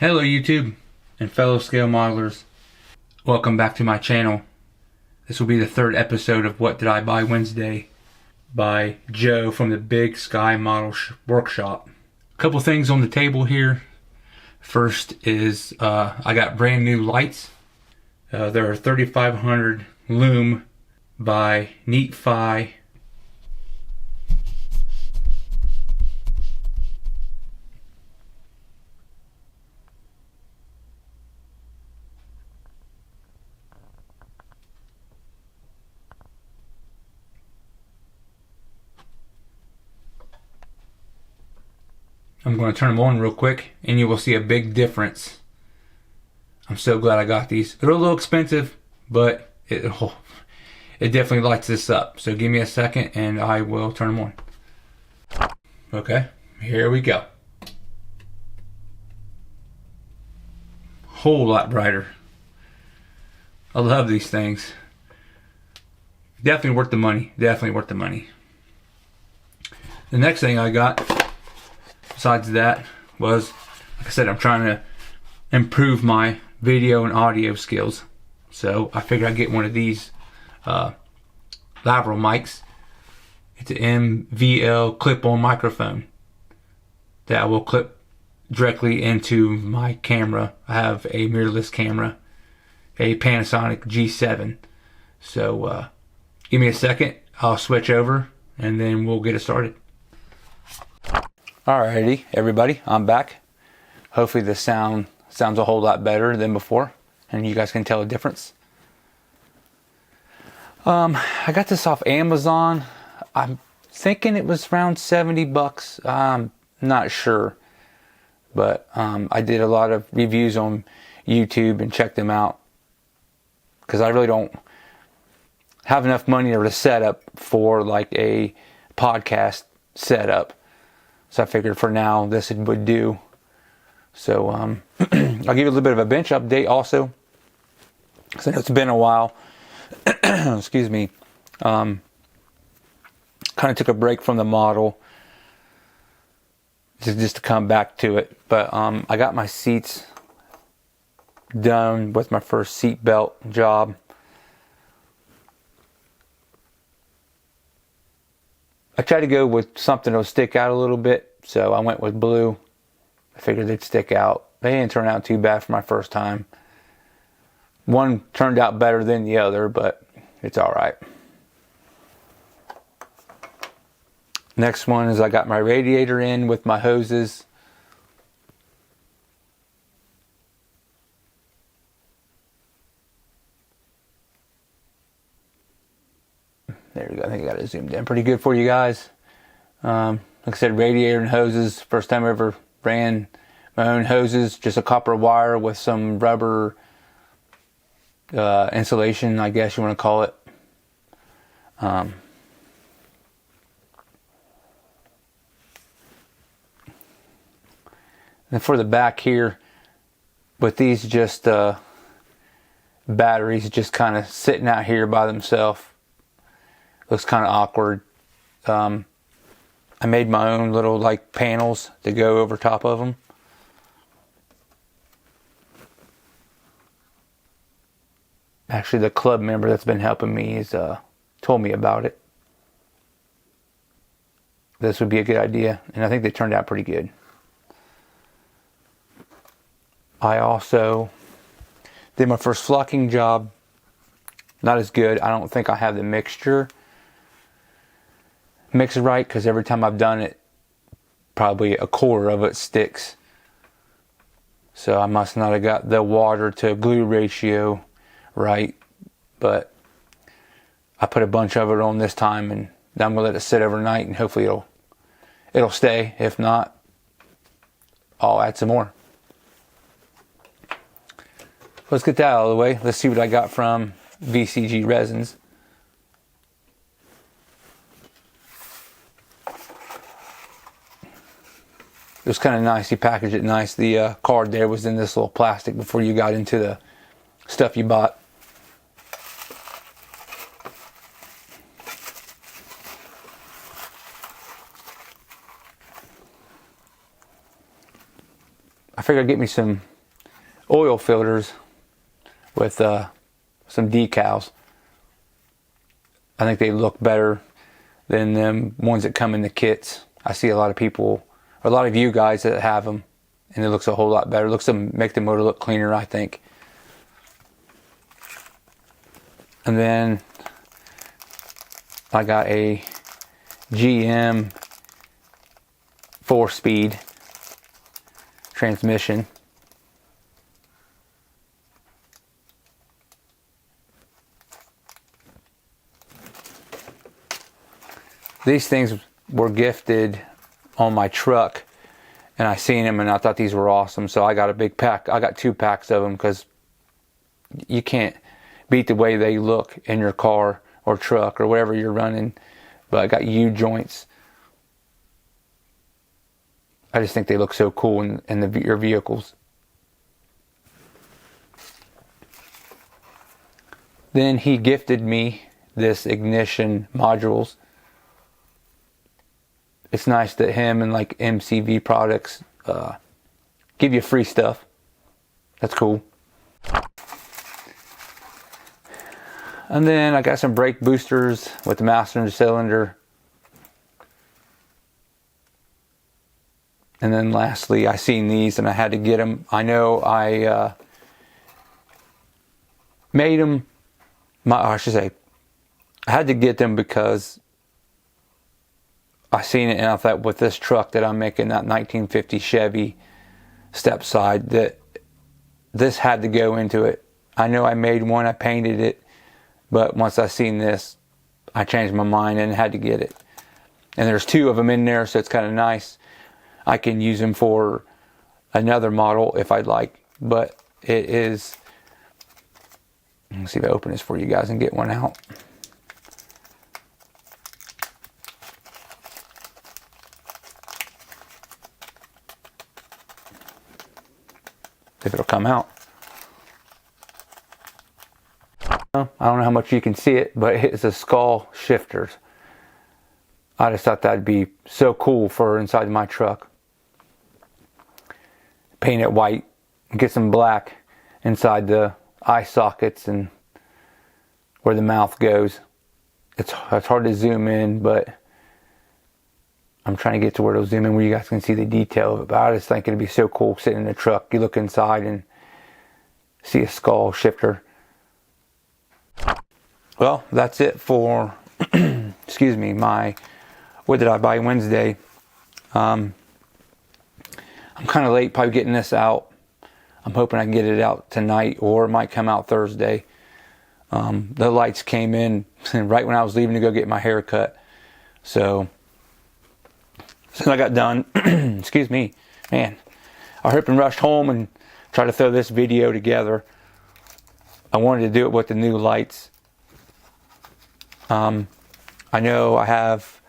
Hello YouTube and fellow scale modelers. Welcome back to my channel. This will be the third episode of What Did I Buy Wednesday by Joe from the Big Sky Model Workshop. A couple things on the table here. First is I got brand new lights. There are 3500 Lume by Neat-Fi. I'm going to turn them on real quick and you will see a big difference. I'm so glad I got these. They're a little expensive, but it definitely lights this up. So give me a second and I will turn them on. Okay, here we go. Whole lot brighter. I love these things. Definitely worth the money. Definitely worth the money. The next thing I got besides that was, like I said, I'm trying to improve my video and audio skills. So I figured I'd get one of these Lavalier mics. It's an MVL clip-on microphone that will clip directly into my camera. I have a mirrorless camera, a Panasonic G7. So give me a second, I'll switch over and then we'll get it started. Alrighty, everybody, I'm back. Hopefully the sounds a whole lot better than before, and you guys can tell a difference. I got this off Amazon. I'm thinking it was around 70 bucks. I'm not sure, but I did a lot of reviews on YouTube and checked them out because I really don't have enough money to set up for like a podcast setup. So I figured for now this would do. So I'll give you a little bit of a bench update also. So it's been a while. Excuse me. Kind of took a break from the model just to come back to it. But I got my seats done with my first seat belt job. I tried to go with something that'll stick out a little bit, so I went with blue. I figured they'd stick out. They didn't turn out too bad for my first time. One turned out better than the other, but it's alright. Next one is I got my radiator in with my hoses. There we go. I think I got it zoomed in pretty good for you guys. Like I said, radiator and hoses. First time I ever ran my own hoses. Just a copper wire with some rubber insulation, I guess you want to call it. And for the back here, with these just batteries just kind of sitting out here by themselves. Looks kind of awkward. I made my own little like panels to go over top of them. Actually, the club member that's been helping me has told me about it. This would be a good idea, and I think they turned out pretty good. I also did my first flocking job. Not as good. I don't think I have the mixture mixed right, because every time I've done it, probably a quarter of it sticks. So I must not have got the water to glue ratio right, but I put a bunch of it on this time, and then I'm gonna let it sit overnight, and hopefully it'll stay. If not, I'll add some more. Let's get that out of the way. Let's see what I got from VCG Resins. It was kind of nice. He packaged it nice. The card there was in this little plastic before you got into the stuff you bought. I figured I'd get me some oil filters with some decals. I think they look better than them ones that come in the kits. I see a lot of people, or a lot of you guys that have them, and it looks a whole lot better. It looks to make the motor look cleaner, I think. And then I got a GM 4-speed transmission. These things were gifted on my truck, and I seen them and I thought these were awesome, so I got a big pack. I got 2 packs of them because you can't beat the way they look in your car or truck or whatever you're running. But I got U joints. I just think they look so cool in your vehicles. Then he gifted me this ignition modules. It's nice that him and like MCV products give you free stuff. That's cool. And then I got some brake boosters with the master cylinder. And then lastly, I seen these and I had to get them. I know I made them, I should say, I had to get them because I seen it and I thought with this truck that I'm making, that 1950 Chevy step side, that this had to go into it. I know I made one, I painted it, but once I seen this, I changed my mind and had to get it. And there's 2 of them in there, so it's kind of nice. I can use them for another model if I'd like, but it is, let's see if I open this for you guys and get one out. If it'll come out. I don't know how much you can see it, but it's a skull shifters. I just thought that'd be so cool for inside my truck. Paint it white, get some black inside the eye sockets and where the mouth goes. It's hard to zoom in, but I'm trying to get to where it'll zoom in where you guys can see the detail of it. But I just think it'd be so cool sitting in the truck. You look inside and see a skull shifter. Well, that's it for, excuse me, my What Did I Buy Wednesday. I'm kind of late probably getting this out. I'm hoping I can get it out tonight, or it might come out Thursday. The lights came in right when I was leaving to go get my hair cut. So since I got done, excuse me, man, I hurried and rushed home and tried to throw this video together. I wanted to do it with the new lights. I know I have,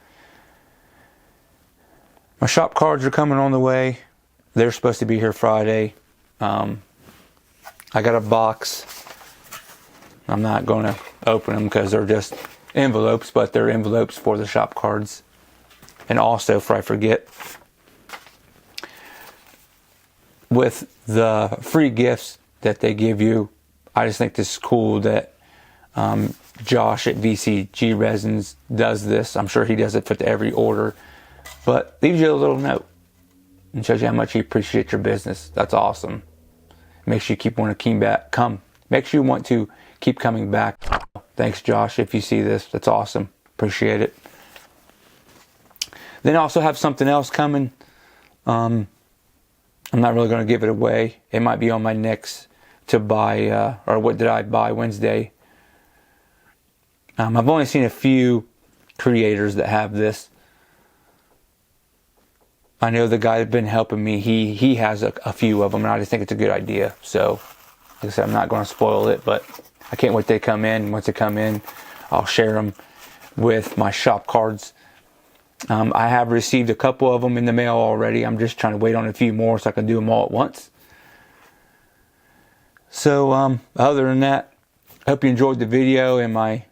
my shop cards are coming on the way. They're supposed to be here Friday. I got a box. I'm not going to open them because they're just envelopes, but they're envelopes for the shop cards. And also, before I forget, with the free gifts that they give you, I just think this is cool that Josh at VCG Resins does this. I'm sure he does it for every order, but leaves you a little note and shows you how much he appreciates your business. That's awesome. Makes you keep wanting to makes you want to keep coming back. Thanks, Josh, if you see this. That's awesome. Appreciate it. Then I also have something else coming. I'm not really going to give it away. It might be on my next to buy, or What Did I Buy Wednesday. I've only seen a few creators that have this. I know the guy that's been helping me, he has a few of them, and I just think it's a good idea. So, like I said, I'm not going to spoil it, but I can't wait till they come in. Once they come in, I'll share them with my shop cards. I have received a couple of them in the mail already. I'm just trying to wait on a few more so I can do them all at once. So, other than that, I hope you enjoyed the video and my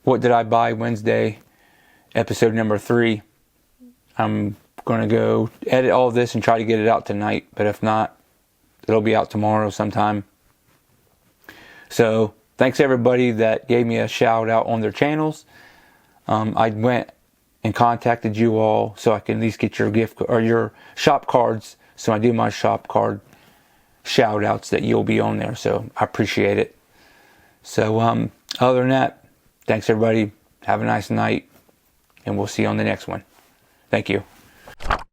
What Did I Buy Wednesday, episode number 3. I'm going to go edit all this and try to get it out tonight. But if not, It'll be out tomorrow sometime. So thanks everybody that gave me a shout out on their channels. I went and contacted you all so I can at least get your gift or your shop cards. So I do my shop card shout outs that you'll be on there. So I appreciate it. So other than that, thanks everybody. Have a nice night, and we'll see you on the next one. Thank you.